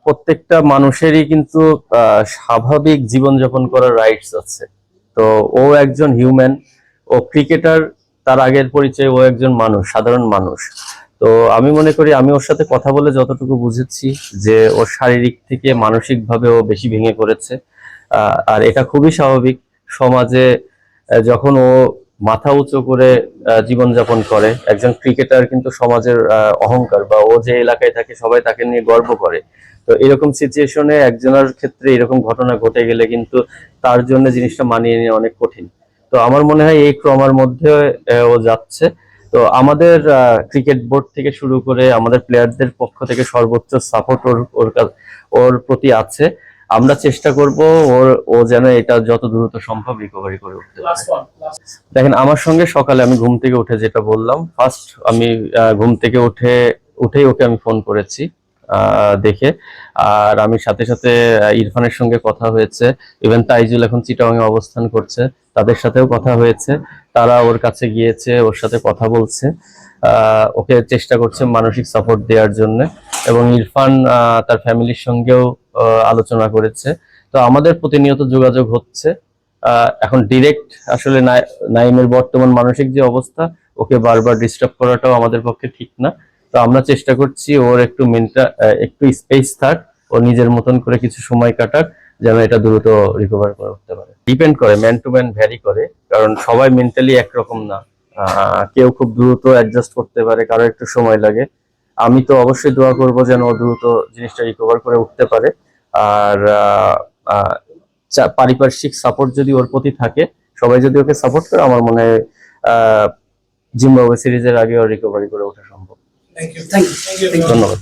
প্রত্যেকটা মানুষেরই কিন্তু স্বাভাবিক জীবনযাপন করার রাইটস আছে। তো ও একজন হিউম্যান, ও ক্রিকেটার, তার আগের পরিচয় ও একজন মানুষ, সাধারণ মানুষ। তো আমি মনে করি আমি ওর সাথে কথা বলে যতটুকু বুঝেছি যে ওর শারীরিক থেকে মানসিক ভাবে ও বেশি ভেঙে পড়েছে। আর এটা খুবই স্বাভাবিক। সমাজে যখন ও মাথা উঁচু করে জীবনযাপন করে, একজন ক্রিকেটার কিন্তু সমাজের অহংকার, বা ও যে এলাকায় থাকে সবাই তাকে নিয়ে গর্ব করে। তো এরকম সিচুয়েশনে একজনের ক্ষেত্রে এরকম ঘটনা ঘটে গেলে কিন্তু তার জন্য জিনিসটা মানিয়ে নেওয়া অনেক কঠিন। তো আমার মনে হয় এই ট্রমার মধ্যে ও যাচ্ছে। তো আমাদের ক্রিকেট বোর্ড থেকে শুরু করে আমাদের প্লেয়ারদের পক্ষ থেকে সর্বোচ্চ সাপোর্ট ওর প্রতি আছে। আমরা চেষ্টা করব ও যেন এটা যত দ্রুত সম্ভব রিকভারি করে উঠতে পারে। দেখেন, আমার সঙ্গে সকালে আমি ঘুম থেকে উঠে যেটা বললাম, ফার্স্ট আমি ঘুম থেকে উঠেই ওকে আমি ফোন করেছি দেখে। আর আমি সাথে সাথে ইরফানের সঙ্গে কথা হয়েছে। ইভেন তাইজুল এখন চিটাগাং এ অবস্থান করছে, তাদের সাথেও কথা হয়েছে। তারা ওর কাছে গিয়েছে, ওর সাথে কথা বলছে, ওকে চেষ্টা করছে মানসিক সাপোর্ট দেওয়ার জন্য। এবং ইরফান তার ফ্যামিলির সঙ্গেও আলোচনা করেছে। তো আমাদের প্রতিনিয়ত যোগাযোগ হচ্ছে। এখন ডিরেক্ট আসলে নাইমের বর্তমান মানসিক যে অবস্থা, ওকে বারবার ডিস্টার্ব করাটাও আমাদের পক্ষে ঠিক না। তো আমরা চেষ্টা করছি ওর একটু স্পেস থাক, ও নিজের মতন করে কিছু সময় কাটাক, যেন এটা দ্রুত রিকভার করে উঠতে পারে। ডিপেন্ড করে, ম্যান টু ম্যান ভ্যারি করে, কারণ সবাই মেন্টালি একরকম না। কেউ খুব দ্রুত অ্যাডজাস্ট করতে পারে, কারো একটু সময় লাগে। আমি তো অবশ্যই দোয়া করবো যেন ও দ্রুত জিনিসটা রিকভার করে উঠতে পারে। আর পারিপার্শ্বিক সাপোর্ট যদি ওর প্রতি থাকে, সবাই যদি ওকে সাপোর্ট করে, আমার মনে হয় জিম্বাবুয়ে সিরিজের আগে ওর রিকভারি করে ওঠা সম্ভব। Thank you. ধন্যবাদ।